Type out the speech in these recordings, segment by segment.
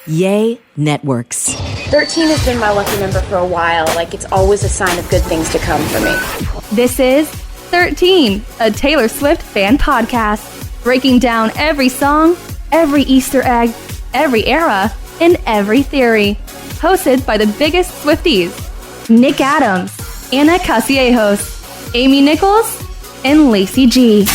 Yay Networks. 13 has been my lucky number for a while. Like, it's always a sign of good things to come for me. This is 13, a Taylor Swift fan podcast, breaking down every song, every Easter egg, every era, and every theory. Hosted by the biggest Swifties, Nick Adams, Anna Cassiejos, Amy Nichols, and Lacey G.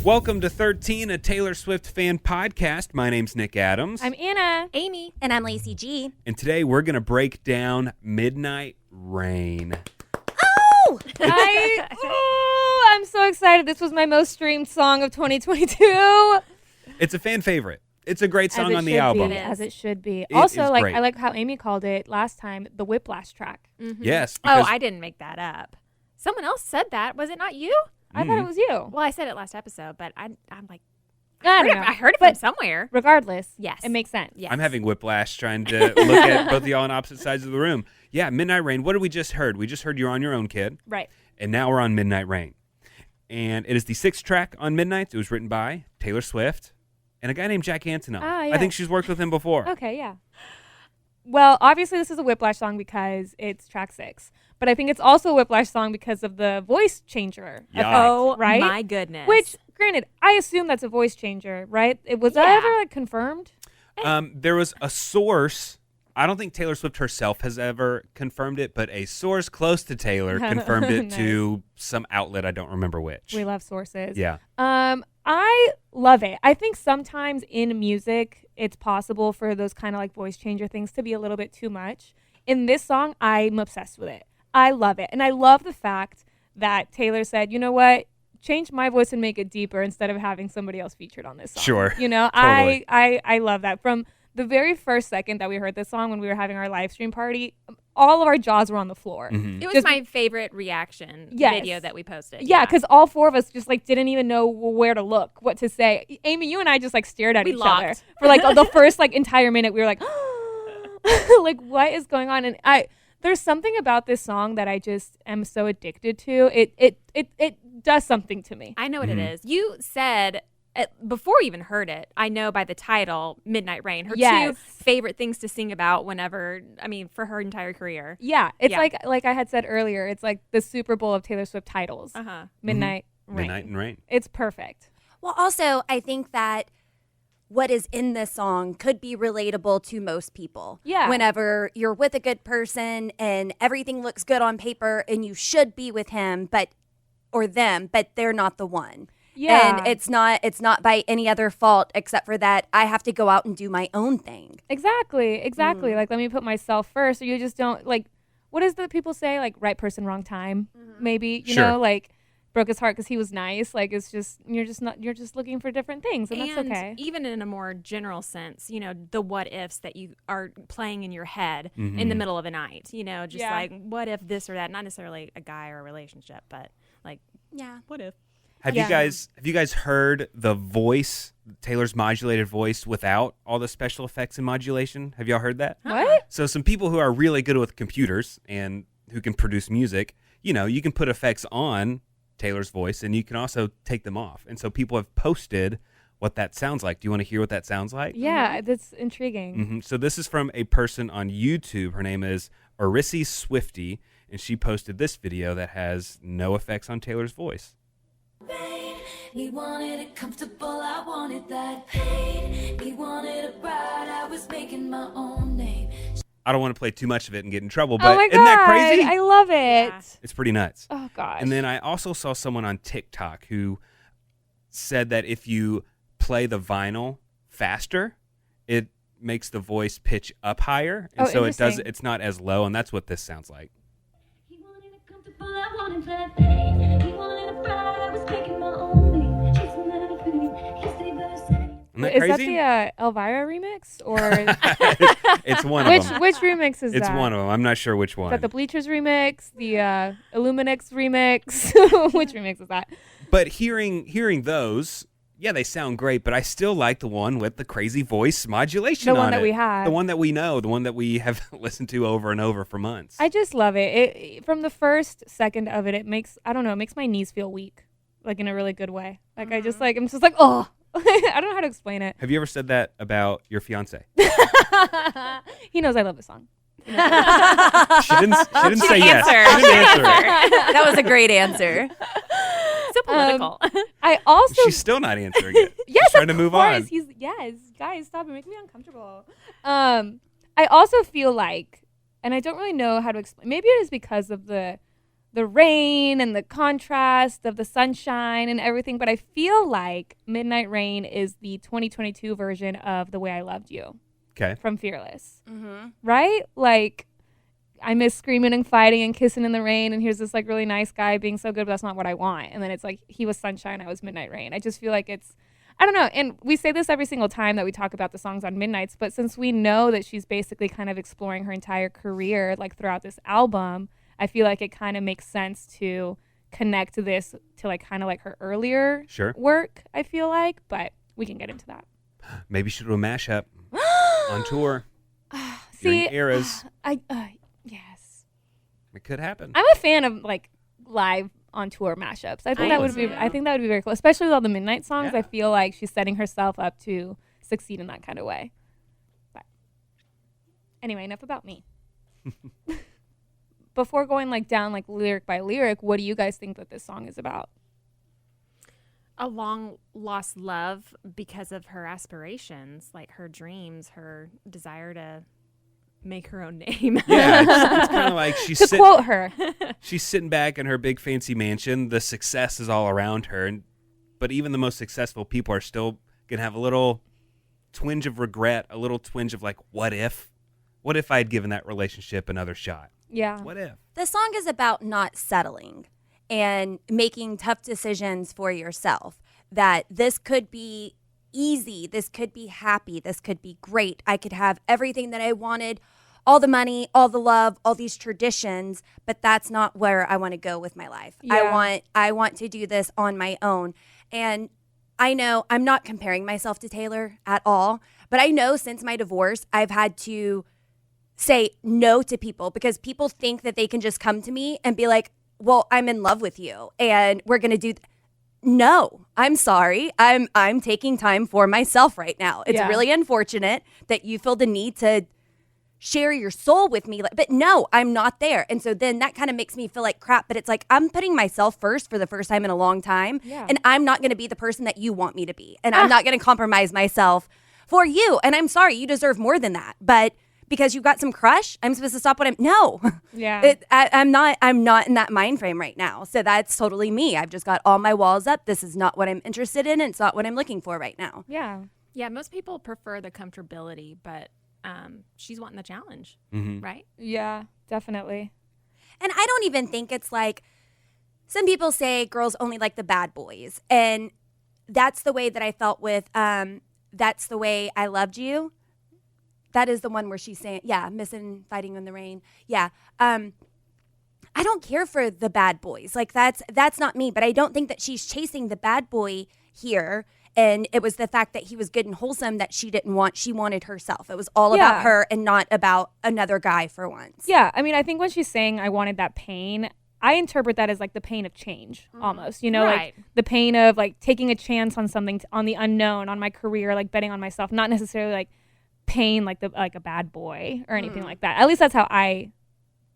Welcome to 13, a Taylor Swift fan podcast. My name's Nick Adams. I'm Anna. Amy. And I'm Lacey G. And today we're going to break down Midnight Rain. Oh! I'm so excited. This was my most streamed song of 2022. It's a fan favorite. It's a great song on the album. As it should be. It Also, is great. I like how Amy called it last time, the Whiplash track. Mm-hmm. Yes. Oh, I didn't make that up. Someone else said that. Was it not you? I thought it was you. Well, I said it last episode, but I'm like, I don't know. I heard it from somewhere. Regardless, Yes. it makes sense. Yes. I'm having whiplash trying to look at both of y'all on opposite sides of the room. Yeah, Midnight Rain. What did we just heard? We just heard You're on Your Own, Kid. Right. And now we're on Midnight Rain. And it is the sixth track on Midnight. It was written by Taylor Swift and a guy named Jack Antonoff. Ah, yeah. I think she's worked with him before. Okay, yeah. Well, obviously this is a Whiplash song because it's track 6. But I think it's also a Whiplash song because of the voice changer. Yeah. Oh, right? my goodness. Which, granted, I assume that's a voice changer, right? Was that ever confirmed? There was a source. I don't think Taylor Swift herself has ever confirmed it, but a source close to Taylor confirmed it Nice. to some outlet. I don't remember which. We love sources. Yeah. I love it. I think sometimes in music, it's possible for those kind of like voice changer things to be a little bit too much. In this song, I'm obsessed with it. I love it. And I love the fact that Taylor said, you know what? Change my voice and make it deeper instead of having somebody else featured on this song. Sure. You know, Totally. I love that. From the very first second that we heard this song when we were having our live stream party, all of our jaws were on the floor. Mm-hmm. it was just- my favorite reaction Yes. video that we posted. Yeah, because all four of us just like didn't even know where to look, what to say. Amy, you and I just like stared at We each locked. other for like the first like entire minute. We were like, like what is going on? And there's something about this song that I just am so addicted to. It does something to me. I know what it is. You said before we even heard it, I know by the title, Midnight Rain, her Yes. two favorite things to sing about for her entire career. Yeah, it's Yeah. like I had said earlier. It's like the Super Bowl of Taylor Swift titles. Uh-huh. Midnight Rain. Midnight and Rain. It's perfect. Well, also, I think that what is in this song could be relatable to most people. Yeah. Whenever you're with a good person and everything looks good on paper and you should be with him, or them, but they're not the one. Yeah. And it's not by any other fault except for that I have to go out and do my own thing. Exactly. Like, let me put myself first. Or you just don't, like, what does the people say? Like, right person, wrong time, maybe, you Sure. know, like, broke his heart because he was nice. Like, it's just, you're just looking for different things. And that's okay. Even in a more general sense, you know, the what ifs that you are playing in your head in the middle of the night, you know, just Yeah. like, what if this or that? Not necessarily a guy or a relationship, but like, Yeah. what if? Have Yeah. you guys heard the voice, Taylor's modulated voice without all the special effects and modulation? Have y'all heard that? What? So some people who are really good with computers and who can produce music, you know, you can put effects on Taylor's voice and you can also take them off. And so people have posted what that sounds like. Do you want to hear what that sounds like? Yeah, that's intriguing. So this is from a person on YouTube. Her name is Orisi Swifty, and she posted this video that has no effects on Taylor's voice. He wanted it comfortable, I wanted that pain. He wanted a bride, I was making my own name. I don't want to play too much of it and get in trouble, but Oh my God. isn't that crazy? I love it. Yeah. It's pretty nuts. Oh, gosh. And then I also saw someone on TikTok who said that if you play the vinyl faster, it makes the voice pitch up higher, and Oh, so interesting. it's not as low, and that's what this sounds like. He wanted it comfortable, I wanted that pain. He wanted a bride, I was making my own name. Chasing anything, yesterday verse. Isn't that Is crazy? that the Elvira remix? Or It's one of them. which remix is It's that? one of them. I'm not sure which Is one. that the Bleachers remix? The Illuminix remix? Which remix is that? But hearing those, yeah, they sound great, but I still like the one with the crazy voice modulation The one on that it. we have. The one that we know, the one that we have listened to over and over for months. I just love it. It from the first second of it, it makes my knees feel weak, like in a really good way. Like I just like I'm just like, oh, I don't know how to explain it. Have you ever said that about your fiance? He knows I love the song. She didn't say yes. answer. She didn't answer. That was a great answer. So political. I also She's still not answering it. yes, She's trying to of move on. course. Yes, guys, stop it, making me uncomfortable. I also feel like, and I don't really know how to explain. Maybe it is because of the rain and the contrast of the sunshine and everything. But I feel like Midnight Rain is the 2022 version of The Way I Loved You. Okay. From Fearless. Mm-hmm. Right? Like, I miss screaming and fighting and kissing in the rain, and here's this like really nice guy being so good, but that's not what I want. And then it's like he was sunshine, I was midnight rain. I just feel like it's, I don't know. And we say this every single time that we talk about the songs on Midnights, but since we know that she's basically kind of exploring her entire career like throughout this album, I feel like it kind of makes sense to connect this to like kind of like her earlier work, I feel like, but we can get into that. Maybe she'll do a mashup on tour. See, during eras. Yes. It could happen. I'm a fan of like live on tour mashups. I think that would be very cool, especially with all the Midnight songs. Yeah. I feel like she's setting herself up to succeed in that kind of way. But anyway, enough about me. Before going like down like lyric by lyric, what do you guys think that this song is about? A long lost love because of her aspirations, like her dreams, her desire to make her own name. Yeah, it's kind of like to quote her. She's sitting back in her big fancy mansion. The success is all around her, but even the most successful people are still gonna have a little twinge of regret, a little twinge of like, what if? What if I had given that relationship another shot? Yeah. What if? The song is about not settling and making tough decisions for yourself. That this could be easy, this could be happy, this could be great. I could have everything that I wanted, all the money, all the love, all these traditions, but that's not where I want to go with my life. Yeah. I want to do this on my own. And I know I'm not comparing myself to Taylor at all, but I know since my divorce, I've had to say no to people because people think that they can just come to me and be like, well, I'm in love with you and we're going to do No, I'm sorry. I'm taking time for myself right now. It's really unfortunate that you feel the need to share your soul with me, but no, I'm not there. And so then that kind of makes me feel like crap, but it's like I'm putting myself first for the first time in a long time, and I'm not going to be the person that you want me to be. And I'm not going to compromise myself for you. And I'm sorry, you deserve more than that. But because you've got some crush, I'm supposed to stop what I'm no. Yeah. I'm not in that mind frame right now. So that's totally me. I've just got all my walls up. This is not what I'm interested in. It's not what I'm looking for right now. Yeah. Yeah, most people prefer the comfortability, but she's wanting the challenge, right? Yeah, definitely. And I don't even think it's like, some people say girls only like the bad boys. And that's the way that I felt with That's the Way I Loved You. That is the one where she's saying, missing, fighting in the rain. Yeah. I don't care for the bad boys. Like that's not me, but I don't think that she's chasing the bad boy here. And it was the fact that he was good and wholesome that she didn't want. She wanted herself. It was all about her and not about another guy for once. Yeah. I mean, I think when she's saying I wanted that pain, I interpret that as like the pain of change almost, you know, like the pain of like taking a chance on something, on the unknown, on my career, like betting on myself, not necessarily like pain like a bad boy or anything like that. At least that's how I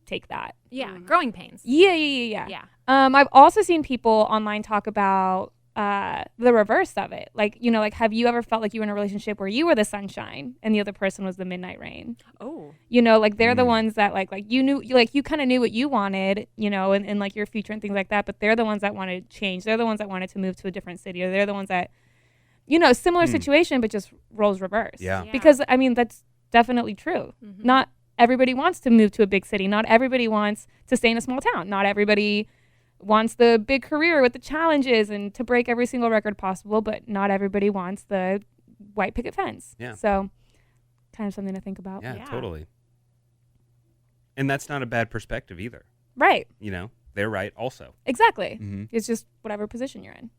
take that. Yeah, growing pains. Yeah. I've also seen people online talk about the reverse of it. Like, you know, like have you ever felt like you were in a relationship where you were the sunshine and the other person was the midnight rain? Oh. You know, like they're the ones that like you knew, like you kind of knew what you wanted, you know, and like your future and things like that, but they're the ones that wanted to change. They're the ones that wanted to move to a different city, or they're the ones that, you know, similar situation, but just roles reverse. Yeah. Because, I mean, that's definitely true. Not everybody wants to move to a big city. Not everybody wants to stay in a small town. Not everybody wants the big career with the challenges and to break every single record possible, but not everybody wants the white picket fence. Yeah. So, kind of something to think about. Yeah, totally. And that's not a bad perspective either. Right. You know, they're right also. Exactly. It's just whatever position you're in.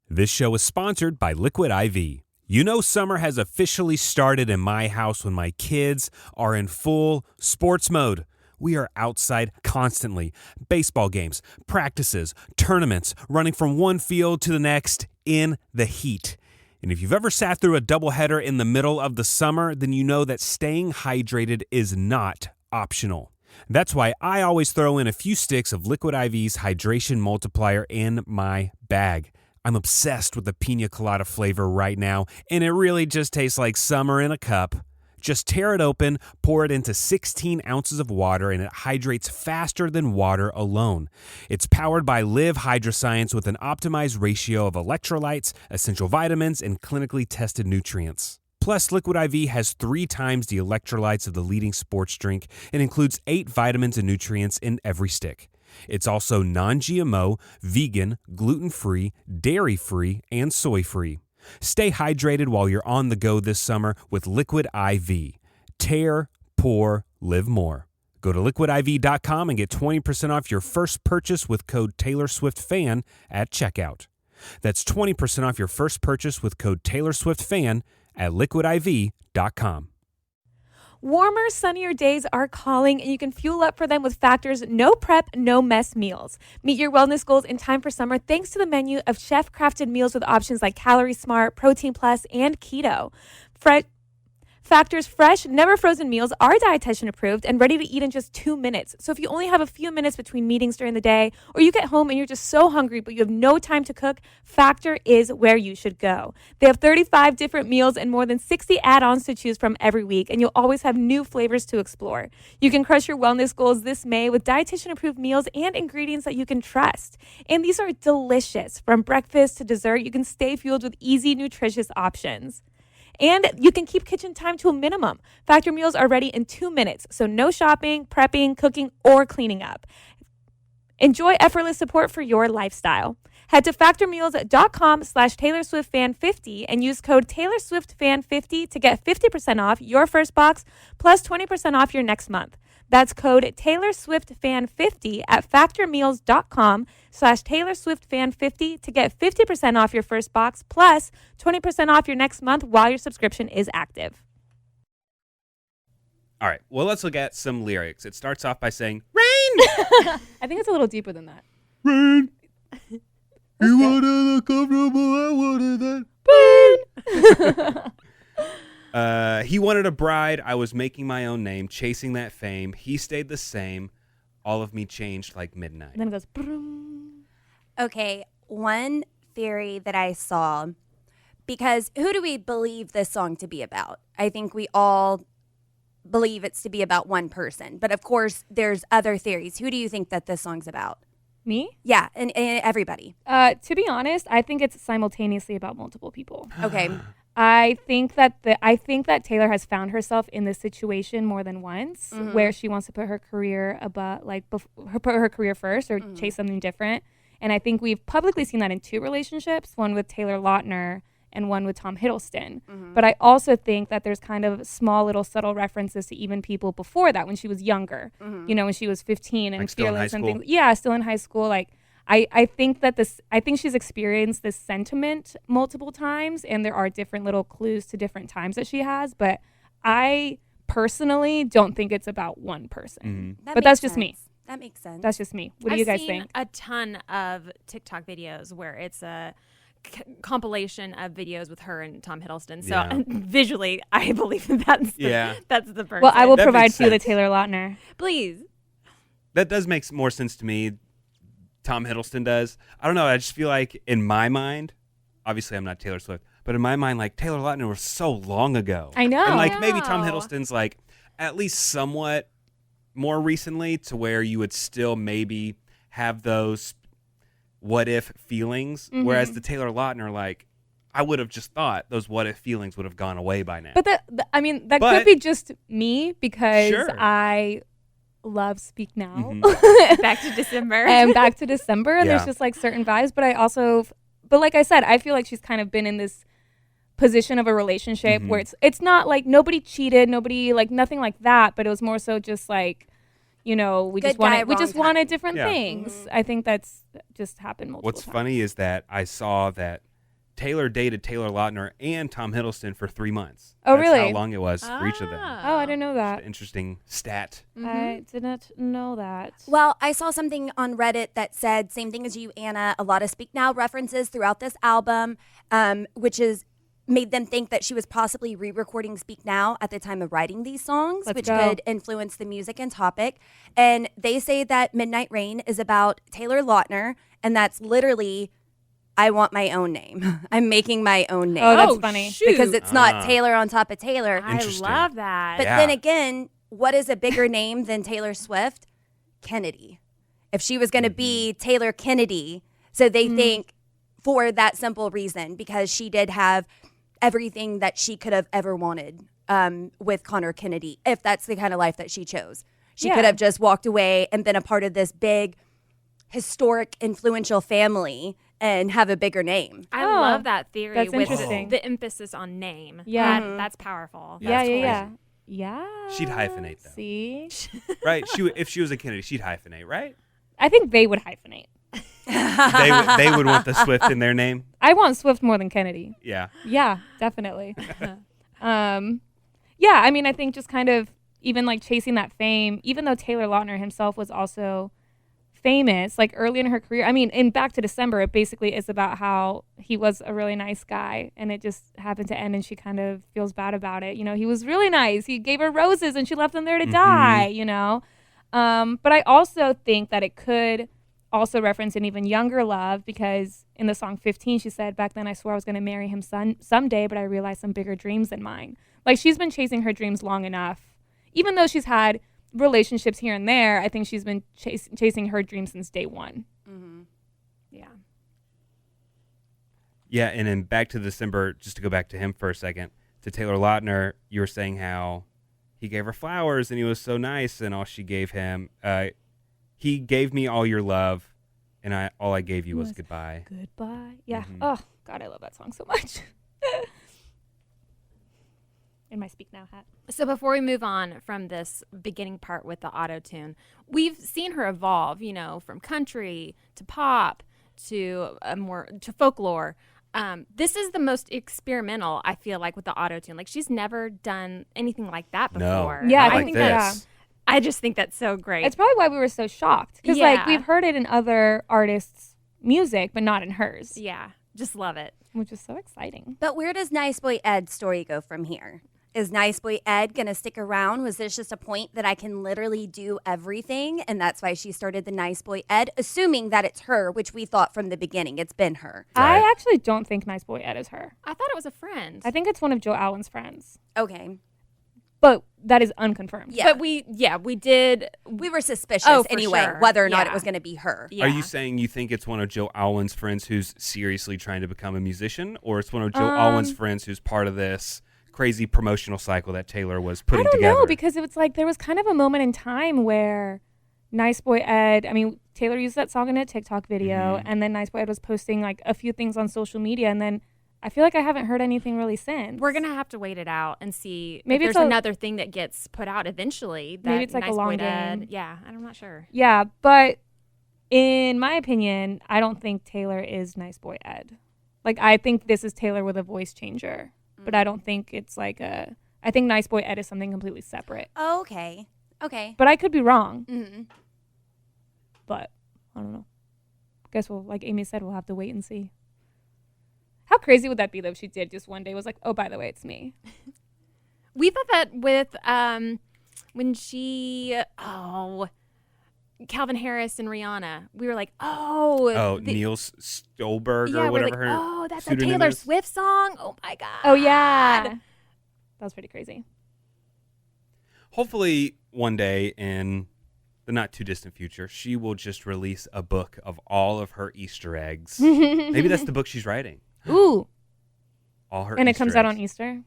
This show is sponsored by Liquid IV. You know summer has officially started in my house when my kids are in full sports mode. We are outside constantly. Baseball games, practices, tournaments, running from one field to the next. in the heat. And if you've ever sat through a doubleheader in the middle of the summer, then you know that staying hydrated is not optional. That's why I always throw in a few sticks of Liquid IV's Hydration Multiplier in my bag. I'm obsessed with the pina colada flavor right now, and it really just tastes like summer in a cup. Just tear it open, pour it into 16 ounces of water, and it hydrates faster than water alone. It's powered by Live Hydroscience with an optimized ratio of electrolytes, essential vitamins, and clinically tested nutrients. Plus, Liquid IV has 3 times the electrolytes of the leading sports drink and includes 8 vitamins and nutrients in every stick. It's also non-GMO, vegan, gluten-free, dairy-free, and soy-free. Stay hydrated while you're on the go this summer with Liquid IV. Tear, pour, live more. Go to liquidiv.com and get 20% off your first purchase with code TaylorSwiftFan at checkout. That's 20% off your first purchase with code TaylorSwiftFan at liquidiv.com. Warmer, sunnier days are calling, and you can fuel up for them with Factor's no prep, no mess meals. Meet your wellness goals in time for summer thanks to the menu of chef-crafted meals with options like Calorie Smart, Protein Plus, and Keto. Factor's fresh, never frozen meals are dietitian approved and ready to eat in just 2 minutes. So if you only have a few minutes between meetings during the day, or you get home and you're just so hungry but you have no time to cook, Factor is where you should go. They have 35 different meals and more than 60 add-ons to choose from every week, and you'll always have new flavors to explore. You can crush your wellness goals this May with dietitian approved meals and ingredients that you can trust. And these are delicious. From breakfast to dessert, you can stay fueled with easy, nutritious options. And you can keep kitchen time to a minimum. Factor meals are ready in 2 minutes, so no shopping, prepping, cooking, or cleaning up. Enjoy effortless support for your lifestyle. Head to factormeals.com/TaylorSwiftFan50 and use code TaylorSwiftFan50 to get 50% off your first box plus 20% off your next month. That's code TaylorSwiftFan50 at factormeals.com/TaylorSwiftFan50 to get 50% off your first box plus 20% off your next month while your subscription is active. All right. Well, let's look at some lyrics. It starts off by saying, "Rain." I think it's a little deeper than that. Rain. You wanted the comfortable, I wanted that. He wanted a bride. I was making my own name, chasing that fame. He stayed the same. All of me changed like midnight. And then it goes, broom. Okay, one theory that I saw, because who do we believe this song to be about? I think we all believe it's to be about one person. But of course, there's other theories. Who do you think that this song's about? Me? Yeah, and everybody. To be honest, I think it's simultaneously about multiple people. Okay. I think that Taylor has found herself in this situation more than once, where she wants to put her career put her career first or chase something different. And I think we've publicly seen that in 2 relationships, one with Taylor Lautner and one with Tom Hiddleston. But I also think that there's kind of small little subtle references to even people before that when she was younger, when she was 15 and like fearless and school? things. Yeah, still in high school. Like I think she's experienced this sentiment multiple times, and there are different little clues to different times that she has. But I personally don't think it's about one person. But that's just me. That makes sense. That's just me. What do you guys think? I've seen a ton of TikTok videos where it's a compilation of videos with her and Tom Hiddleston. So visually, I believe that's the person. Well, I will That provide makes for you the sense. Taylor Lautner. Please. That does make more sense to me. Tom Hiddleston does. I don't know. I just feel like in my mind, obviously I'm not Taylor Swift, but in my mind, like Taylor Lautner was so long ago. I know. And like maybe Tom Hiddleston's like at least somewhat more recently to where you would still maybe have those what if feelings. Whereas the Taylor Lautner, like I would have just thought those what if feelings would have gone away by now. But that could be just me because Sure. I love Speak Now. Back to December. And Back to December. And Yeah. there's just like certain vibes. But like I said, I feel like she's kind of been in this position of a relationship where it's not like nobody cheated, nobody like nothing like that. But it was more so just like, we Good just guy, wanted wrong different Yeah. things. I think that's just happened multiple What's times. funny is that I saw that Taylor dated Taylor Lautner and Tom Hiddleston for 3 months. Oh, That's really? how long it was for each of them. Oh, I didn't know that. Interesting stat. I did not know that. Well, I saw something on Reddit that said, same thing as you, Anna, a lot of Speak Now references throughout this album, which is made them think that she was possibly re-recording Speak Now at the time of writing these songs, Let's which go. could influence the music and topic. And they say that Midnight Rain is about Taylor Lautner, and that's literally, I want my own name. I'm making my own name. Oh, that's funny. Shoot. Because it's not Taylor on top of Taylor. I Interesting. love that. But Yeah. then again, what is a bigger name than Taylor Swift? Kennedy. If she was going to be Taylor Kennedy, so they think for that simple reason, because she did have everything that she could have ever wanted with Connor Kennedy, if that's the kind of life that she chose. She Yeah. could have just walked away and been a part of this big, historic, influential family and have a bigger name. I Oh, love that theory that's with interesting. the emphasis on name. Yeah. That's powerful. Yeah, That's yeah, crazy. yeah. Yeah. She'd hyphenate, though. See? Right? If she was a Kennedy, she'd hyphenate, right? I think they would hyphenate. They would want the Swift in their name. I want Swift more than Kennedy. Yeah. Yeah, definitely. Yeah, I mean, I think just kind of even like chasing that fame, even though Taylor Lautner himself was also famous, like early in her career. I mean, in Back to December, it basically is about how he was a really nice guy and it just happened to end and she kind of feels bad about it. You know, he was really nice. He gave her roses and she left him there to die, you know. But I also think that it could also reference an even younger love because in the song 15, she said, back then I swore I was going to marry him someday, but I realized some bigger dreams than mine. Like she's been chasing her dreams long enough. Even though she's had relationships here and there, I think she's been chasing her dreams since day one. Yeah. Yeah, and then back to December, just to go back to him for a second, to Taylor Lautner, you were saying how he gave her flowers and he was so nice and all she gave him, he gave me all your love and all I gave you was goodbye. Goodbye. Yeah. Oh, God, I love that song so much. In my Speak Now hat. So before we move on from this beginning part with the auto-tune, we've seen her evolve, you know, from country to pop to to folklore. This is the most experimental, I feel like, with the auto-tune. Like she's never done anything like that before. No, Yeah, not I like think this. I just think that's so great. It's probably why we were so shocked. Because, like, Yeah. we've heard it in other artists' music, but not in hers, Yeah, just love it. which is so exciting. But where does Nice Boy Ed's story go from here? Is Nice Boy Ed going to stick around? Was this just a point that I can literally do everything? And that's why she started the Nice Boy Ed, assuming that it's her, which we thought from the beginning. It's been her. Right. I actually don't think Nice Boy Ed is her. I thought it was a friend. I think it's one of Joe Alwyn's friends. Okay. But that is unconfirmed. Yeah. But we did. We were suspicious Oh, for anyway, sure. whether or not Yeah. it was going to be her. Yeah. Are you saying you think it's one of Joe Alwyn's friends who's seriously trying to become a musician, or it's one of Joe Alwyn's friends who's part of this crazy promotional cycle that Taylor was I putting don't together? know, because it was like there was kind of a moment in time where Nice Boy Ed, I mean, Taylor used that song in a TikTok video, and then Nice Boy Ed was posting like a few things on social media, and then I feel like I haven't heard anything really since. We're gonna have to wait it out and see. Maybe if it's there's a- another thing that gets put out eventually. That Maybe it's like a Nice long Boy game. did. Yeah, I'm not sure. Yeah, but in my opinion, I don't think Taylor is Nice Boy Ed. Like, I think this is Taylor with a voice changer, but I don't think it's like a. I think Nice Boy Ed is something completely separate. Oh, okay. Okay. But I could be wrong. Mm-hmm. But I don't know. Guess we'll, like Amy said, we'll have to wait and see. How crazy would that be though if she did just one day was like, oh, by the way, it's me. We thought that with when Calvin Harris and Rihanna, we were like, Niels Stolberg yeah, or we're whatever like, her oh, that's a pseudonym Taylor is. Swift song. Oh my god. Oh yeah, that was pretty crazy. Hopefully, one day in the not too distant future, she will just release a book of all of her Easter eggs. Maybe that's the book she's writing. Ooh, All her and it Easter comes out eggs. on Easter.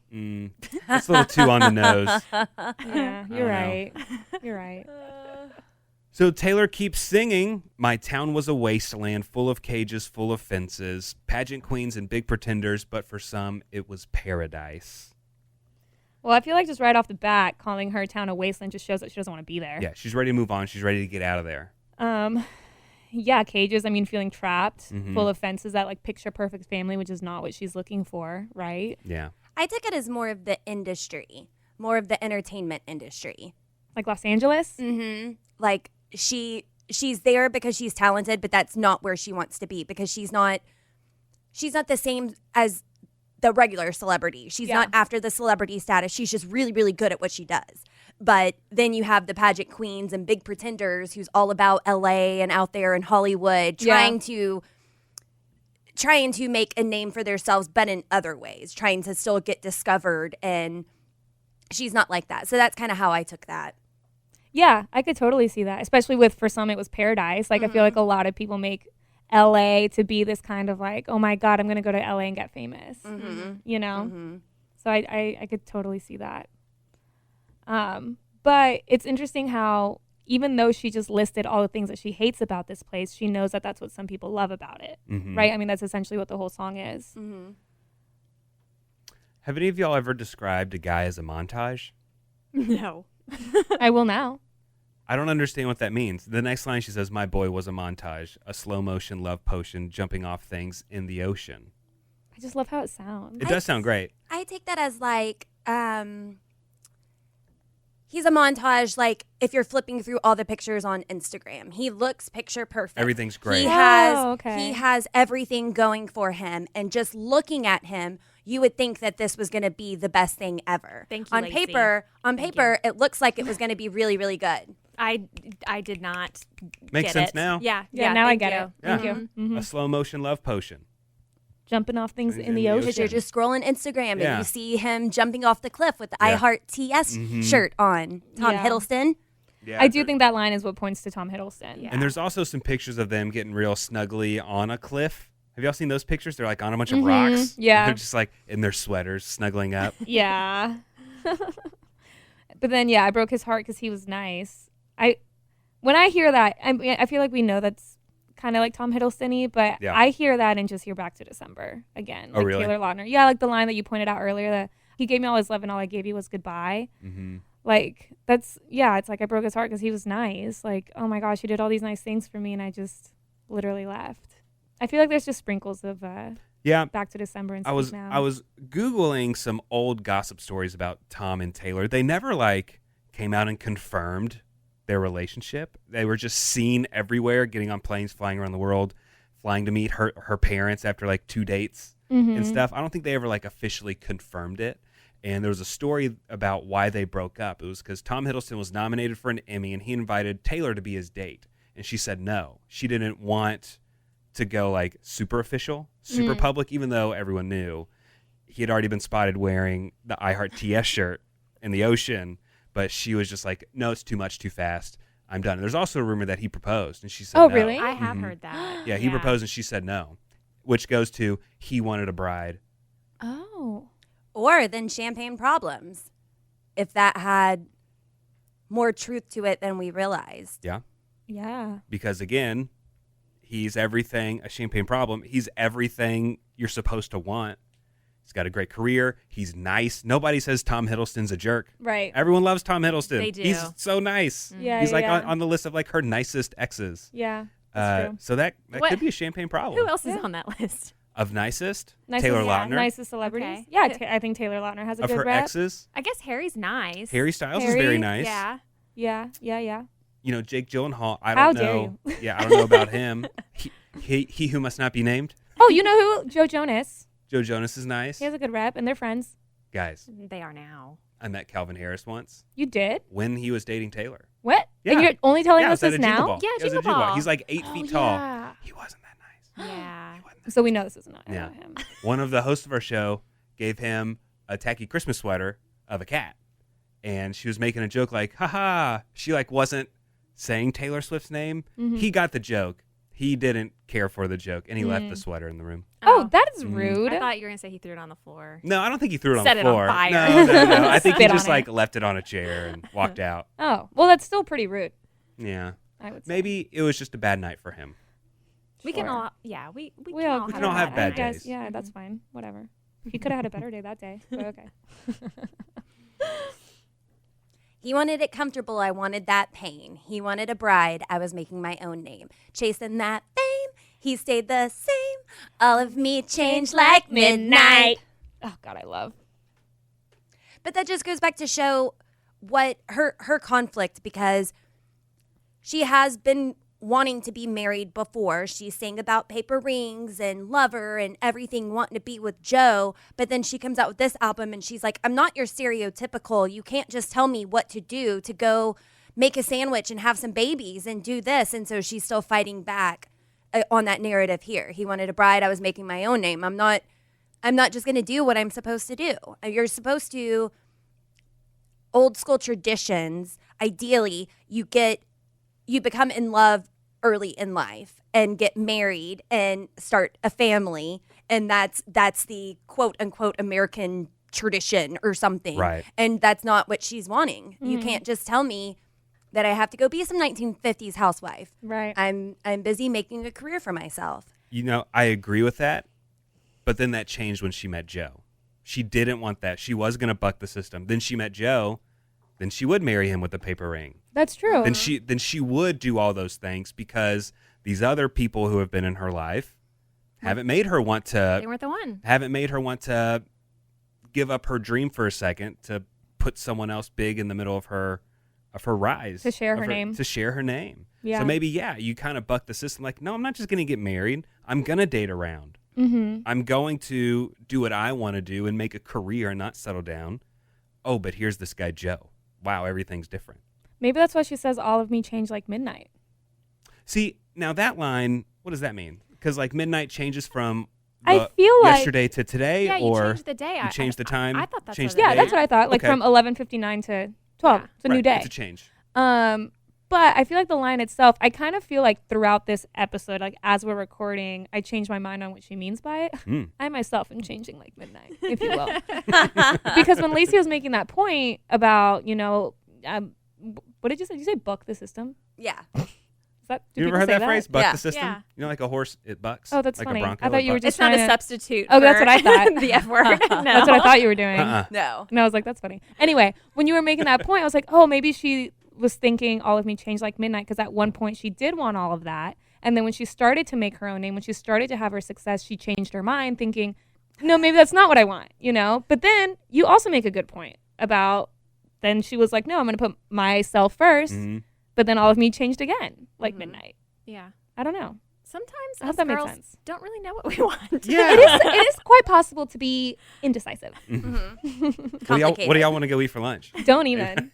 That's a little too on the nose. Yeah, you're know. right. You're right. So Taylor keeps singing, "My town was a wasteland, full of cages, full of fences, pageant queens and big pretenders, but for some, it was paradise." Well, I feel like just right off the bat, calling her town a wasteland just shows that she doesn't want to be there. Yeah, she's ready to move on. She's ready to get out of there. yeah, cages. I mean, feeling trapped, Mhm. full of fences, that like picture perfect family, which is not what she's looking for, right? Yeah. I took it as more of the industry, more of the entertainment industry. Like Los Angeles. Mm-hmm. Like she's there because she's talented, but that's not where she wants to be because she's not the same as the regular celebrity. She's not after the celebrity status. She's just really, really good at what she does. But then you have the pageant queens and big pretenders who's all about LA and out there in Hollywood trying to make a name for themselves, but in other ways, trying to still get discovered. And she's not like that. So that's kind of how I took that. Yeah, I could totally see that, especially with, for some, it was paradise. Like, I feel like a lot of people make LA to be this kind of like, oh my God, I'm going to go to LA and get famous, you know? So I could totally see that. But it's interesting how even though she just listed all the things that she hates about this place, she knows that that's what some people love about it, right? I mean, that's essentially what the whole song is. Have any of y'all ever described a guy as a montage? No. I will now. I don't understand what that means. The next line she says, my boy was a montage, a slow motion love potion jumping off things in the ocean. I just love how it sounds. It does sound great. I take that as like, he's a montage, like if you're flipping through all the pictures on Instagram. He looks picture perfect. Everything's great. He okay. has everything going for him. And just looking at him, you would think that this was going to be the best thing ever. Thank you, On Lacey. paper, Thank paper, it looks like it was going to be really, really good. I did not Makes get sense it. now. Yeah. Now I thank get you. it. Yeah. Thank you. A slow motion love potion. Jumping off things In in the the ocean. ocean. Because you're just scrolling Instagram Yeah. and you see him jumping off the cliff with the Yeah. I Heart TS shirt on. Tom Yeah. Hiddleston. Yeah, I do think that line is what points to Tom Hiddleston. Yeah. And there's also some pictures of them getting real snuggly on a cliff. Have y'all seen those pictures? They're like on a bunch of rocks. Yeah. They're just like in their sweaters, snuggling up. Yeah. But then, yeah, I broke his heart because he was nice. When I hear that, I feel like we know that's kind of like Tom Hiddleston-y, but Yeah. I hear that and just hear Back to December again. Oh, Like really? Taylor Lautner. Yeah, like the line that you pointed out earlier, that he gave me all his love and all I gave you was goodbye. Mm-hmm. Like, it's like I broke his heart because he was nice. Like, oh my gosh, he did all these nice things for me and I just literally left. I feel like there's just sprinkles of Yeah. Back to December and I was Speak Now. I was Googling some old gossip stories about Tom and Taylor. They never like came out and confirmed their relationship. They were just seen everywhere, getting on planes, flying around the world, flying to meet her parents after like 2 dates and stuff. I don't think they ever like officially confirmed it. And there was a story about why they broke up. It was because Tom Hiddleston was nominated for an Emmy and he invited Taylor to be his date. And she said no. She didn't want to go like super official, super public, even though everyone knew. He had already been spotted wearing the I Heart TS shirt in the ocean. But she was just like, no, it's too much, too fast. I'm done. And there's also a rumor that he proposed, and she said Oh, no. really? I have heard that. Yeah, he proposed, and she said no, which goes to he wanted a bride. Oh. Or then Champagne Problems, if that had more truth to it than we realized. Yeah, Yeah. because again, he's everything, a champagne problem. He's everything you're supposed to want. He's got a great career. He's nice. Nobody says Tom Hiddleston's a jerk. Right. Everyone loves Tom Hiddleston. They do. He's so nice. Yeah, He's like yeah. on the list of like her nicest exes. Yeah. That's true. So that What- could be a champagne problem. Who else is on that list? Of nicest? Nicest, Taylor yeah, Lautner. Nicest celebrities. Okay. Yeah, I think Taylor Lautner has a Of good her rep. exes, I guess Harry's nice. Harry Styles is Harry, very nice. Yeah. Yeah. You know, Jake Gyllenhaal, I How don't dare know. Yeah, I don't know about him. He who must not be named. Oh, you know who? Joe Jonas. Joe Jonas is nice. He has a good rep, and they're friends. Guys, They are now. I met Calvin Harris once You did? when he was dating Taylor. What? Yeah. And you're only telling Yeah, it us was at this a Jingle now? Ball. Yeah, It was a Jingle Ball. He's like 8 Oh, feet tall. yeah. He wasn't that nice. Yeah. So we know this is not Yeah. about him. One of the hosts of our show gave him a tacky Christmas sweater of a cat. And she was making a joke like, haha. She like wasn't saying Taylor Swift's name. Mm-hmm. He got the joke. He didn't care for the joke, and he left the sweater in the room. Oh, that is rude. I thought you were going to say he threw it on the floor. No, I don't think he threw it on Set the it on floor. fire. No. I think he Spit just on like it. left it on a chair and walked out. Oh, well, that's still pretty rude, Yeah. I would say. Maybe it was just a bad night for him. We can Sure. all, yeah, we We can all, can all have I bad guess, days. Yeah, that's fine. Whatever. He could have had a better day that day, but okay. He wanted it comfortable, I wanted that pain. He wanted a bride, I was making my own name. Chasing that fame, he stayed the same. All of me changed like midnight. Oh, God, I love. But that just goes back to show what her conflict, because she has been wanting to be married before. She sang about paper rings and lover and everything, wanting to be with Joe. But then she comes out with this album and she's like, I'm not your stereotypical. You can't just tell me what to do to go make a sandwich and have some babies and do this. And so she's still fighting back on that narrative here. He wanted a bride. I was making my own name. I'm not just going to do what I'm supposed to do. You're supposed to, old school traditions, ideally, you become in love early in life and get married and start a family. And that's the quote unquote American tradition or something. Right. And that's not what she's wanting. Mm-hmm. You can't just tell me that I have to go be some 1950s housewife. Right. I'm busy making a career for myself. You know, I agree with that, but then that changed when she met Joe. She didn't want that. She was going to buck the system. Then she met Joe. Then she would marry him with a paper ring. That's true. Then she would do all those things because these other people who have been in her life haven't made her want to. They weren't the one. Haven't made her want to give up her dream for a second to put someone else big in the middle of her rise. To share of her name. To share her name. Yeah. So maybe, you kind of buck the system like, no, I'm not just going to get married. I'm going to date around. Mm-hmm. I'm going to do what I want to do and make a career and not settle down. Oh, but here's this guy, Joe. Wow, everything's different. Maybe that's why she says all of me changed like midnight. See, now that line, what does that mean? Because like midnight changes from I feel like yesterday to today, Yeah, you or changed the day. you changed the time. I thought that's changed what the yeah, day? that's what I thought. Like Okay. from 11:59 to 12. Yeah. It's a new Right, day. It's a change. But I feel like the line itself, I kind of feel like throughout this episode, like as we're recording, I changed my mind on what she means by it. Mm. I myself am changing like midnight, if you will. Because when Lacey was making that point about, what did you say? Did you say buck the system? Yeah. Is that, do You people ever heard say that phrase? Buck Yeah. the system? Yeah. You know, like a horse, it bucks. Oh, that's like funny. A bronco, I thought it you were bucks. just It's not a trying to- substitute. Oh, that's for what I thought. the F word. No. That's what I thought you were doing. No. And I was like, that's funny. Anyway, when you were making that point, I was like, oh, maybe she was thinking all of me changed like midnight, because at one point she did want all of that. And then when she started to make her own name, when she started to have her success, she changed her mind thinking, no, maybe that's not what I want, But then you also make a good point about, then she was like, no, I'm going to put myself first. Mhm. But then all of me changed again, like midnight. Yeah. I don't know. Sometimes I hope us that makes girls sense. don't really know what we want. Yeah. It is quite possible to be indecisive. What do y'all want to go eat for lunch? Don't even.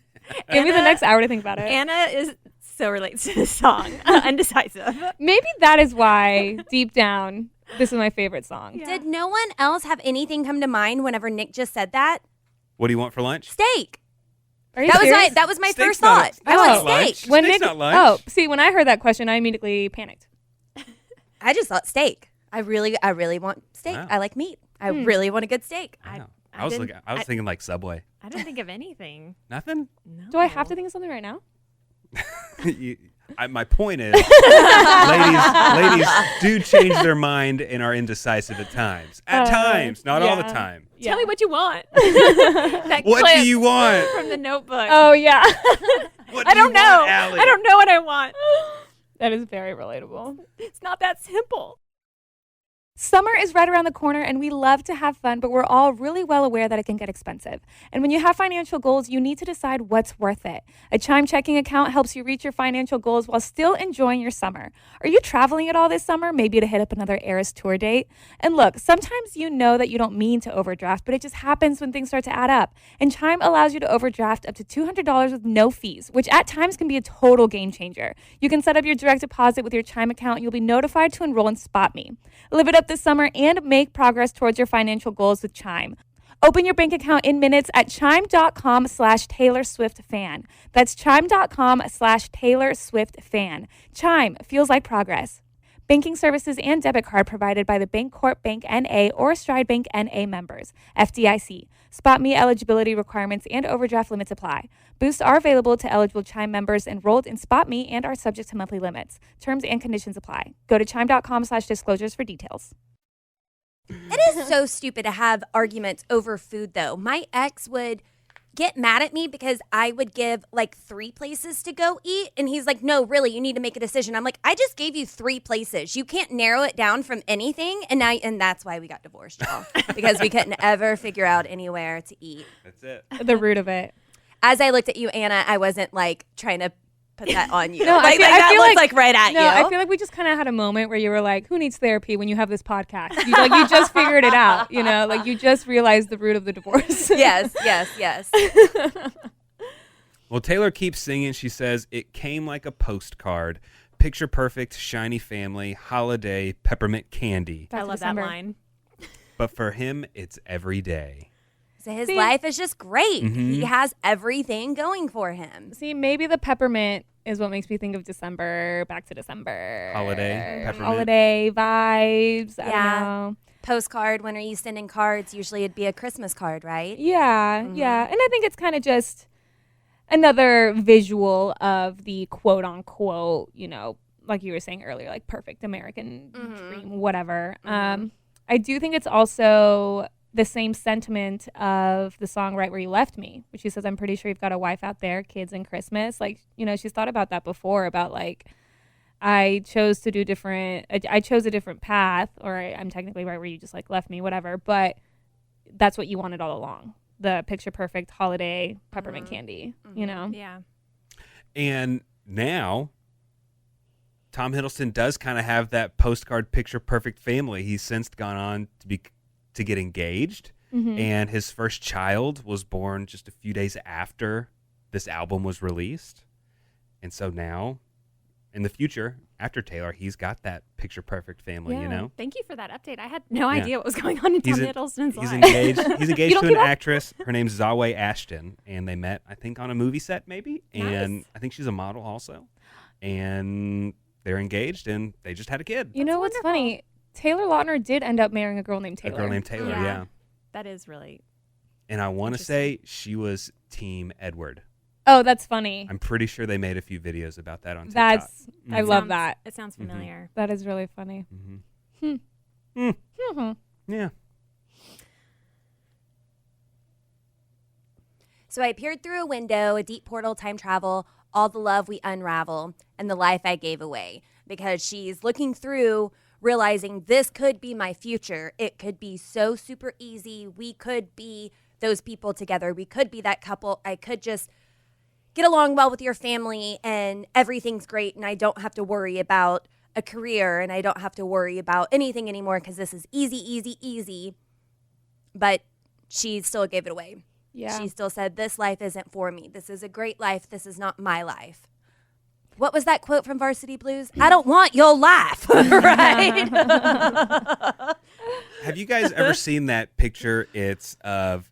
Give me the next hour to think about it. Anna so relates to this song, Undecisive. Maybe that is why, deep down, this is my favorite song. Yeah. Did no one else have anything come to mind whenever Nick just said that? What do you want for lunch? Steak. Are you That was serious? that was my Steak's first not a- thought. steak's I not want lunch. steak. When Steak's Nick, not lunch. oh, see, when I heard that question, I immediately panicked. I just thought steak. I really want steak. Wow. I like meat. I really want a good steak. Wow. I I was didn't- looking. I was thinking like Subway. I didn't think of anything. Nothing. No. Do I have to think of something right now? My point is, ladies do change their mind and are indecisive at times. At times, not all the yeah. time. Tell me what you want. That What clip do you want? from the Notebook? Oh, yeah. What I do you don't know. want, Allie? I don't know what I want. That is very relatable. It's not that simple. Summer is right around the corner, and we love to have fun, but we're all really well aware that it can get expensive. And when you have financial goals, you need to decide what's worth it. A Chime checking account helps you reach your financial goals while still enjoying your summer. Are you traveling at all this summer? Maybe to hit up another Eras tour date? And look, sometimes you know that you don't mean to overdraft, but it just happens when things start to add up. And Chime allows you to overdraft up to $200 with no fees, which at times can be a total game changer. You can set up your direct deposit with your Chime account, and you'll be notified to enroll in SpotMe. Live it up this summer and make progress towards your financial goals with Chime. Open your bank account in minutes at chime.com/Taylor Swift fan. That's chime.com/Taylor Swift fan. Chime feels like progress. Banking services and debit card provided by the Bancorp Bank N.A. or Stride Bank N.A. members. FDIC. SpotMe eligibility requirements and overdraft limits apply. Boosts are available to eligible Chime members enrolled in SpotMe and are subject to monthly limits. Terms and conditions apply. Go to chime.com/disclosures for details. It is so stupid to have arguments over food, though. My ex would get mad at me because I would give like 3 places to go eat. And he's like, no, really, you need to make a decision. I'm like, I just gave you 3 places. You can't narrow it down from anything. And that's why we got divorced, y'all. Because we couldn't ever figure out anywhere to eat. That's it. The root of it. As I looked at you, Anna, I wasn't like trying to put that on you. No, like, I that feel looked like right at No, you. I feel like we just kind of had a moment where you were like, who needs therapy when you have this podcast? You just figured it out, like you just realized the root of the divorce. Yes. Well, Taylor keeps singing. She says, it came like a postcard. Picture perfect, shiny family, holiday, peppermint candy. I love that line. But for him, it's every day. So his life is just great. He has everything going for him. See, maybe the peppermint is what makes me think of December, back to December. Holiday, peppermint. Holiday vibes. I don't know. Postcard, when are you sending cards? Usually it'd be a Christmas card, right? Yeah. And I think it's kind of just another visual of the quote unquote, like you were saying earlier, like perfect American dream, whatever. I do think it's also the same sentiment of the song Right Where You Left Me, which she says, I'm pretty sure you've got a wife out there, kids, and Christmas. Like, she's thought about that before, about like, I chose a different path, or I'm technically right where you just like left me, whatever. But that's what you wanted all along. The picture perfect holiday peppermint candy, Yeah. And now Tom Hiddleston does kind of have that postcard picture perfect family. He's since gone on to get engaged, and his first child was born just a few days after this album was released. And so now, in the future, after Taylor, he's got that picture perfect family, Thank you for that update. I had no idea what was going on in Tom Hiddleston's life. He's engaged to an actress. Her name's Zawe Ashton, and they met, I think, on a movie set maybe. And Nice. I think she's a model also. And they're engaged, and they just had a kid. You know what's funny? Taylor Lautner did end up marrying a girl named Taylor. A girl named Taylor, yeah. That is really. And I want to say she was Team Edward. Oh, that's funny. I'm pretty sure they made a few videos about that on TikTok. I love that. It sounds familiar. That is really funny. Yeah. So I peered through a window, a deep portal, time travel, all the love we unravel, and the life I gave away. Because she's looking through, realizing this could be my future. It could be so super easy. We could be those people together. We could be that couple. I could just get along well with your family and everything's great, and I don't have to worry about a career, and I don't have to worry about anything anymore because this is easy, easy, easy. But she still gave it away. Yeah. She still said, this life isn't for me. This is a great life. This is not my life. What was that quote from Varsity Blues? I don't want your life, right? Have you guys ever seen that picture? It's of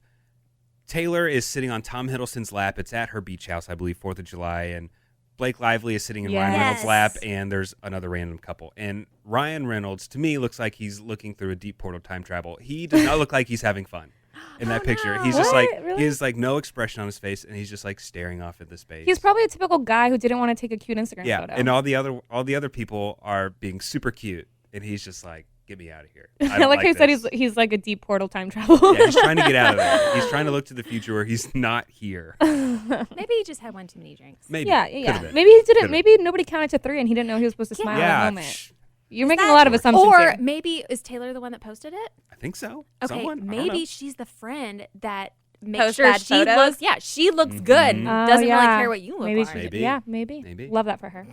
Taylor is sitting on Tom Hiddleston's lap. It's at her beach house, I believe, 4th of July. And Blake Lively is sitting in Ryan Reynolds' lap, and there's another random couple. And Ryan Reynolds, to me, looks like he's looking through a deep portal time travel. He does not look like he's having fun in that picture. No. He's just like, Really? he has like no expression on his face, and he's just like staring off into space. He's probably a typical guy who didn't want to take a cute Instagram photo. And all the other people are being super cute, and he's just like, get me out of here. I don't like like I said, this. he's like a deep portal time travel. Yeah, he's trying to get out of there. He's trying to look to the future where he's not here. Maybe he just had one too many drinks. Maybe. Yeah. Could've been. Maybe he didn't. Could've Maybe nobody counted to 3 and he didn't know he was supposed to smile Yeah. at the moment. You're making a lot of assumptions Or here. maybe is Taylor the one that posted it? I think so. Okay, Someone? I don't maybe know. she's the friend that makes Post sure bad she photos? looks. Yeah, she looks good. Mhm. Doesn't really yeah. care what you look maybe like. Maybe. Yeah, maybe. Maybe. Love that for her.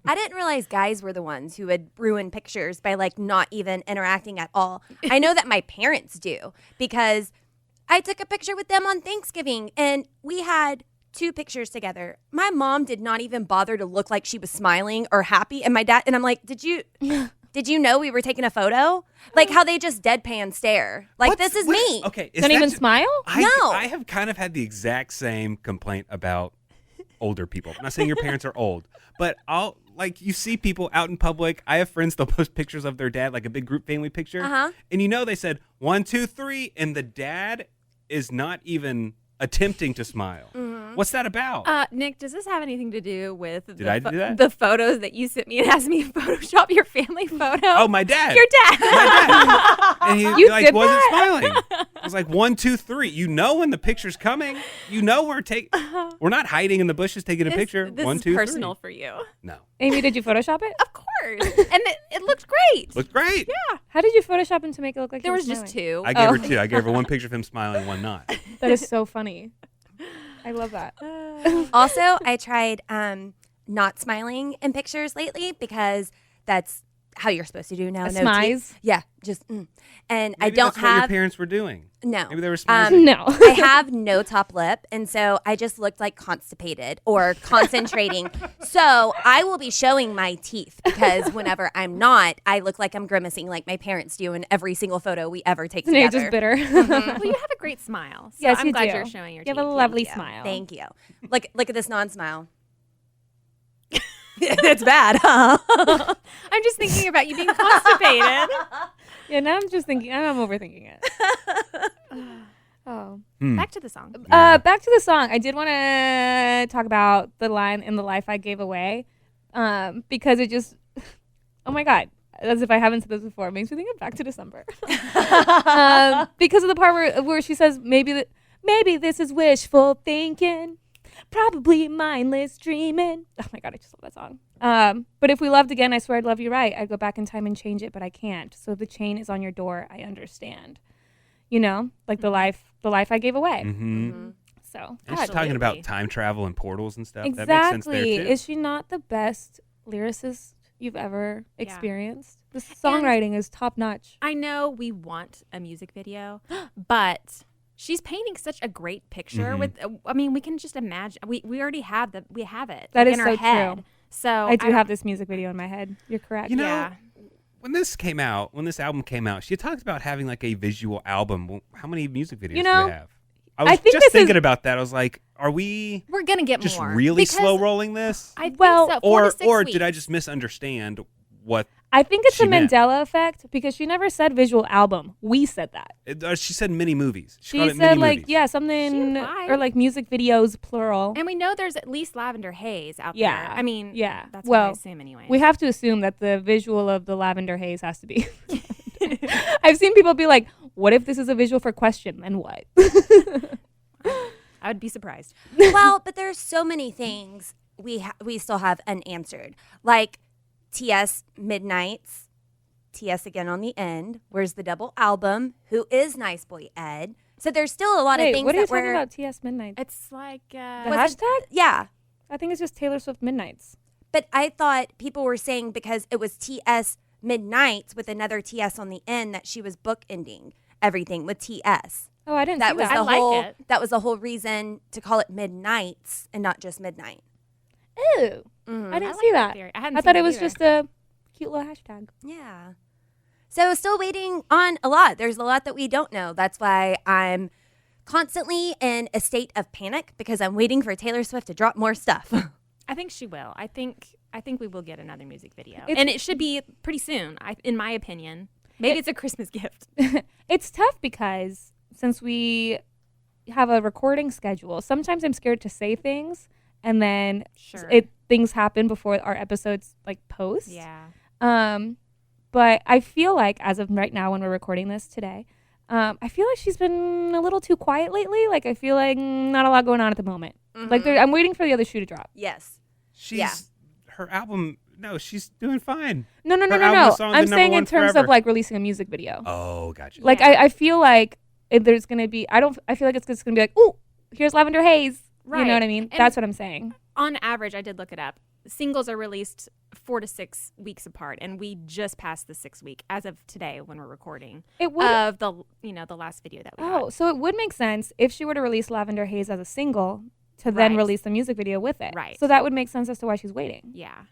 I didn't realize guys were the ones who would ruin pictures by like not even interacting at all. I know that my parents do because I took a picture with them on Thanksgiving and we had 2 pictures together. My mom did not even bother to look like she was smiling or happy. And my dad, and I'm like, did you know we were taking a photo? Like how they just deadpan stare. Like, this is me. Okay. Don't even smile? No. I have kind of had the exact same complaint about older people. I'm not saying your parents are old, but you see people out in public. I have friends, they'll post pictures of their dad, like a big group family picture. Uh-huh. And they said 1, 2, 3, and the dad is not even attempting to smile. Mm-hmm. What's that about? Nick, does this have anything to do with I do that? the photos that you sent me and asked me to Photoshop your family photo? Oh, my dad. Your dad. My dad. And he You like did wasn't that? smiling. I was like 1, 2, 3. You know when the picture's coming. You know we're not hiding in the bushes taking a picture. This 1, is 2, 3. personal for you. No. Amy, did you Photoshop it? Of course. And it looked great. Looked great. Yeah. How did you Photoshop him to make it look like There he was just smiling? 2. I gave her 2. I gave her one picture of him smiling, one not. That is so funny. I love that. Also, I tried not smiling in pictures lately because that's how you're supposed to do now. A No smize? teeth. Yeah, just and I Maybe don't that's what your have parents were doing. no. Maybe they were smizing. No. I have no top lip, and so I just looked like constipated or concentrating. So I will be showing my teeth because whenever I'm not, I look like I'm grimacing like my parents do in every single photo we ever take Isn't he together. just bitter? Well, you have a great smile. So Yes, I'm you glad do. you're showing your You teeth. have a lovely smile. Thank you. Look at this non-smile. It's bad, huh? I'm just thinking about you being constipated. Yeah, now I'm just thinking. I'm overthinking it. Oh. Back to the song. Back to the song. I did want to talk about the line in the life I gave away, because it just, oh my God, as if I haven't said this before, it makes me think of Back to December. Because of the part where she says maybe this is wishful thinking, probably mindless dreaming. Oh my God, I just love that song. But if we loved again, I swear I'd love you right. I'd go back in time and change it, but I can't. So if the chain is on your door, I understand. You know, like the life I gave away. Mm-hmm. So And she's talking about time travel and portals and stuff. That makes sense there exactly. too. Is she not the best lyricist you've ever Yeah. experienced? The songwriting is top notch. I know we want a music video, but she's painting such a great picture with. I mean, we can just imagine. We already have it. That like, is in our so head. true. So I do have this music video in my head. You're correct. You know, Yeah. when this album came out, she talked about having like a visual album. Well, how many music videos You know, do we have? I was think just this thinking is- about that. I was like, are we We're gonna get just more. really because slow rolling this? I think Well, so. 4 to 6 Or weeks. did I just misunderstand what I think it's she a meant? Mandela effect because she never said visual album. We said that. she said mini movies. She She called it said mini like movies. something She lied. or like music videos plural. And we know there's at least Lavender Haze out Yeah. there. I mean, Yeah. that's what I Well, assume anyway. We have to assume that the visual of the lavender haze has to be. I've seen people be like, "What if this is a visual for question?" Then what? I would be surprised. Well, but there's so many things we still have unanswered, like T.S. Midnights, T.S. again on the end. Where's the double album? Who is Nice Boy Ed? So there's still a lot of Wait, things what are you that talking were. about? T.S. Midnight. It's like The Was it- hashtag? Yeah, I think it's just Taylor Swift Midnights. but I thought people were saying because it was T.S. Midnights with another T.S. on the end that she was bookending everything with T.S. Oh, I didn't That see was that. I the like whole. it. That was the whole reason to call it Midnights and not just Midnight. Ew. Mhm. I didn't like see that that. theory. I hadn't I seen thought it it was either. just a cute little hashtag. Yeah. So still waiting on a lot. There's a lot that we don't know. That's why I'm constantly in a state of panic because I'm waiting for Taylor Swift to drop more stuff. I think she will. I think we will get another music video, It's- and it should be pretty soon. In my opinion, maybe it's a Christmas gift. It's tough because since we have a recording schedule, sometimes I'm scared to say things and then Sure. things happen before our episodes like post. Yeah. But I feel like as of right now when we're recording this today, I feel like she's been a little too quiet lately. Like I feel like not a lot going on at the moment. Like I'm waiting for the other shoe to drop. Yes. She's her album. No, she's doing fine. No. Her album was on the I'm number saying in one terms forever. of like releasing a music video. Oh, gotcha. Like Yeah. I feel like there's gonna be. I feel like it's just gonna be like, ooh, here's Lavender Haze. You Right. know what I mean? And- That's what I'm saying. On average, I did look it up. Singles are released 4 to 6 weeks apart, and we just passed the 6th week as of today when we're recording It would. of the the last video that we Oh, so it would make sense if she were to release Lavender Haze as a single to then Right. release the music video with it. Right. So that would make sense as to why she's waiting. Yeah.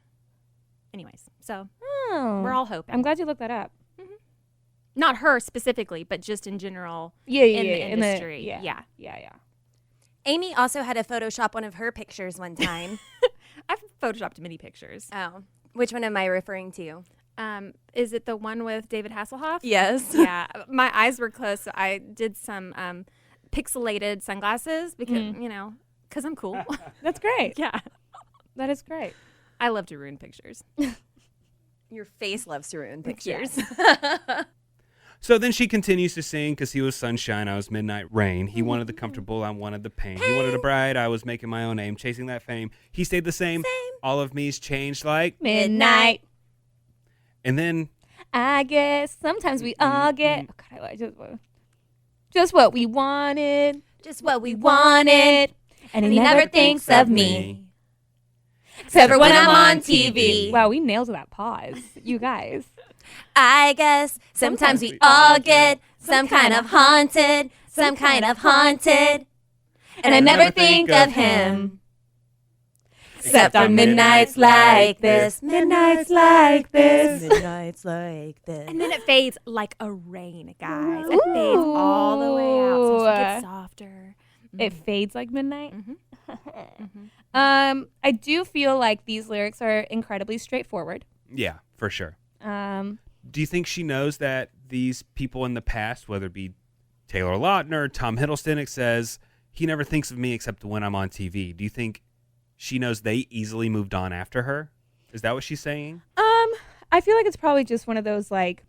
Anyways, so Oh. we're all hoping. I'm glad you looked that up. Not her specifically, but just in general. Yeah, In the industry, yeah. yeah. Yeah. Amy also had to Photoshop one of her pictures one time. I've photoshopped many pictures. Oh. Which one am I referring to? Is it the one with David Hasselhoff? Yes. Yeah. My eyes were closed, so I did some pixelated sunglasses because Because I'm cool. That's great. Yeah. That is great. I love to ruin pictures. Your face loves to ruin pictures. So then she continues to sing, because he was sunshine, I was midnight rain. He wanted the comfortable, I wanted the pain. He wanted a bride, I was making my own name, chasing that fame. He stayed the same. All of me's changed like Midnight. And then I guess sometimes we all get just what we wanted. Just what we wanted. And he never thinks of me. Except for when I'm on TV. Wow, we nailed that pause. You guys. I guess sometimes we all get some kind of haunted, some kind of haunted. And I never think of him. Except on midnights like this. Midnights like this. Midnights like this. And then it fades like a rain, guys. It fades all the way out. So it gets softer. It fades like midnight. Mm-hmm. I do feel like these lyrics are incredibly straightforward. yeah, for sure. Do you think she knows that these people in the past, whether it be Taylor Lautner, Tom Hiddleston, it says, he never thinks of me except when I'm on TV. Do you think she knows they easily moved on after her? Is that what she's saying? I feel like it's probably just one of those, like,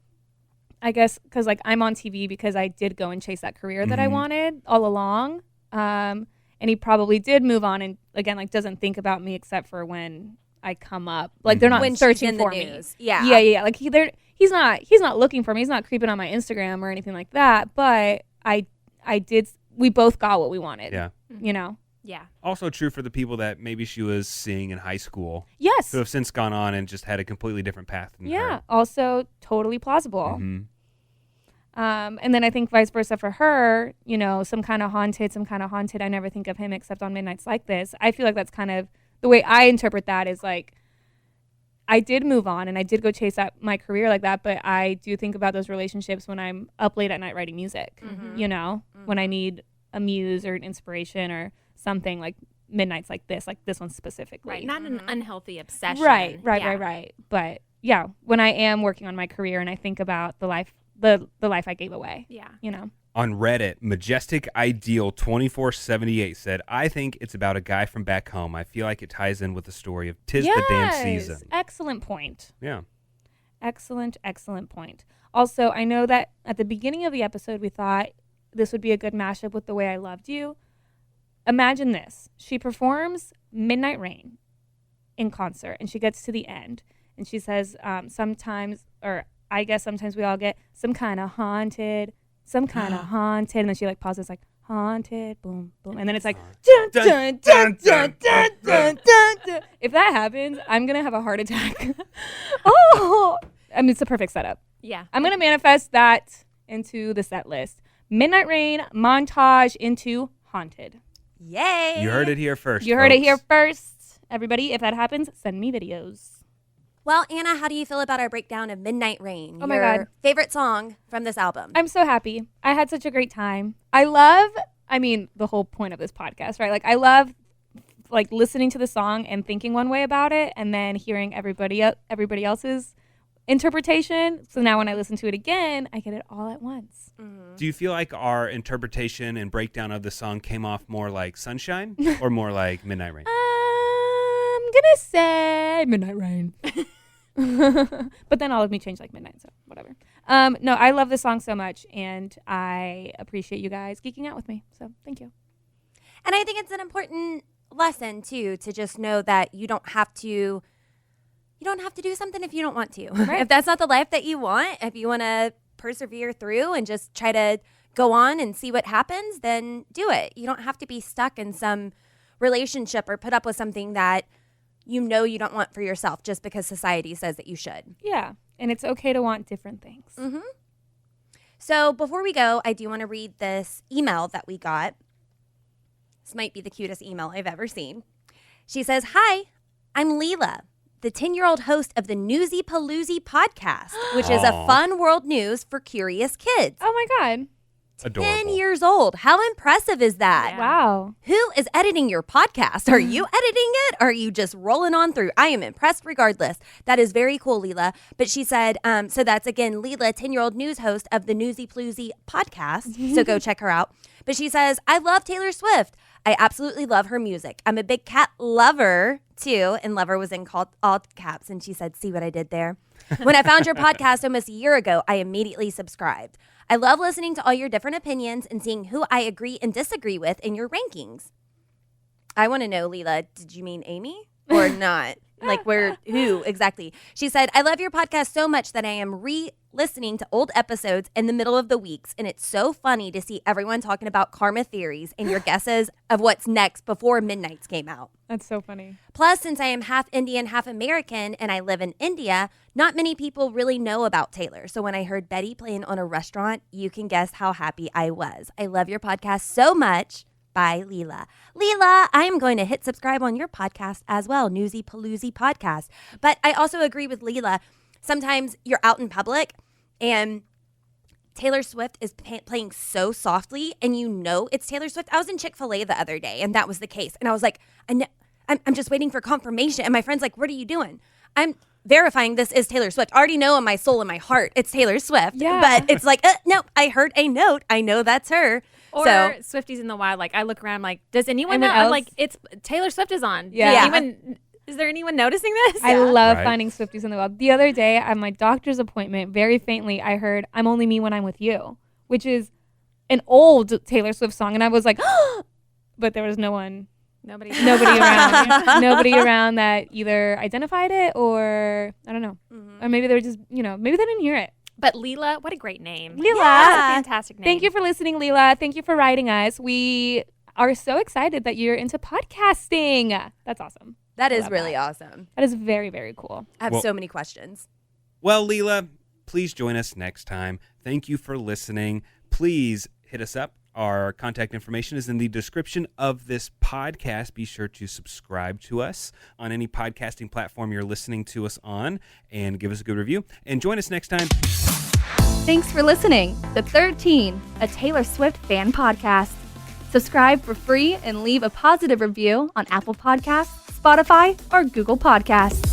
I guess, because, like, I'm on TV because I did go and chase that career that I wanted all along. And he probably did move on and, again, like, doesn't think about me except for when I come up. Like, they're not when searching she's in for the me. news. Yeah. Yeah. Like, he's not looking for me. He's not creeping on my Instagram or anything like that. But we both got what we wanted. Yeah. You know? Yeah. Also true for the people that maybe she was seeing in high school. Yes. Who have since gone on and just had a completely different path than Yeah. her. Also totally plausible. Mm-hmm. And then I think vice versa for her, you know, some kind of haunted. I never think of him except on midnights like this. I feel like that's kind of the way I interpret that is like, I did move on and I did go chase out my career like that, but I do think about those relationships when I'm up late at night writing music, you know, when I need a muse or an inspiration or something like midnights like this one specifically. Right. Not an unhealthy obsession. Right. Yeah. But yeah, when I am working on my career and I think about the life I gave away. Yeah. You know. On Reddit, Majestic Ideal 2478 said, I think it's about a guy from back home. I feel like it ties in with the story of 'Tis the Damn Season. Excellent point. Yeah. Excellent point. Also, I know that at the beginning of the episode, we thought this would be a good mashup with The Way I Loved You. Imagine this. She performs Midnight Rain in concert, and she gets to the end, and she says, sometimes we all get some kind of haunted, and then she like pauses like, haunted, boom, boom, and then it's like, dun, dun, dun, dun, dun, dun, dun, dun. If that happens, I'm going to have a heart attack. I mean, it's the perfect setup. Yeah. I'm going to manifest that into the set list. Midnight Rain montage into haunted. Yay. You heard it here first. You heard it folks. here first. Everybody, if that happens, send me videos. Well, Anna, how do you feel about our breakdown of Midnight Rain? Oh my your God. favorite song from this album? I'm so happy. I had such a great time. The whole point of this podcast, right? Like, I love like listening to the song and thinking one way about it and then hearing everybody else's interpretation. So now when I listen to it again, I get it all at once. Do you feel like our interpretation and breakdown of the song came off more like Sunshine or more like Midnight Rain? I'm gonna say Midnight Rain. But then all of me changed like midnight, so whatever. No, I love this song so much, and I appreciate you guys geeking out with me. So thank you. And I think it's an important lesson too, to just know that you don't have to do something if you don't want to. Right. If that's not the life that you want, if you want to persevere through and just try to go on and see what happens, then do it. You don't have to be stuck in some relationship or put up with something that you know you don't want for yourself just because society says that you should. Yeah, and it's okay to want different things. Mm-hmm. So before we go, I do want to read this email that we got. This might be the cutest email I've ever seen. She says, "Hi, I'm Leela, the 10-year-old host of the Newsy Paloozy podcast, which is a fun world news for curious kids. Oh my God. Adorable. 10 years old. How impressive is that? Yeah. Wow. Who is editing your podcast? Are you editing it? Or are you just rolling on through? I am impressed regardless. That is very cool, Leela." But she said, so that's again, Leela, 10-year-old news host of the Newsy Paloozy podcast. So go check her out. But she says, "I love Taylor Swift. I absolutely love her music. I'm a big cat lover too, and lover was in all caps, and she said, see what I did there? When I found your podcast almost a year ago, I immediately subscribed. I love listening to all your different opinions and seeing who I agree and disagree with in your rankings. I want to know, Leela, did you mean Amy or not? Like who exactly? She said, I love your podcast so much that I am re-listening to old episodes in the middle of the weeks. And it's so funny to see everyone talking about karma theories and your guesses of what's next before Midnight's came out. That's so funny. Plus, since I am half Indian, half American, and I live in India, not many people really know about Taylor. So when I heard Betty playing on a restaurant, you can guess how happy I was. I love your podcast so much. By Leela. Leela, I am going to hit subscribe on your podcast as well, Newsy Paloozy Podcast. But I also agree with Leela. Sometimes you're out in public and Taylor Swift is playing so softly and you know it's Taylor Swift. I was in Chick-fil-A the other day and that was the case. And I was like, I'm just waiting for confirmation. And my friend's like, what are you doing? I'm verifying this is Taylor Swift. I already know in my soul and my heart it's Taylor Swift. Yeah. But it's like, no, I heard a note. I know that's her. Or so, Swifties in the wild. Like I look around, I'm like, does anyone Anyone know? I'm else? like, it's Taylor Swift is on. Yeah. Is there anyone noticing this? I love Right. finding Swifties in the wild. The other day at my doctor's appointment, very faintly, I heard I'm Only Me When I'm With You, which is an old Taylor Swift song. And I was like, but there was nobody around. Nobody around that either identified it or, I don't know. Or maybe they were just, maybe they didn't hear it. But Leela, what a great name. Leela. That's a fantastic name. Thank you for listening, Leela. Thank you for writing us. We are so excited that you're into podcasting. That's awesome. that I is love really that. awesome. That is very, very cool. I have Well- so many questions. Well, Leela, please join us next time. Thank you for listening. Please hit us up. Our contact information is in the description of this podcast. Be sure to subscribe to us on any podcasting platform you're listening to us on and give us a good review. And join us next time. Thanks for listening to 13, a Taylor Swift fan podcast. Subscribe for free and leave a positive review on Apple Podcasts, Spotify, or Google Podcasts.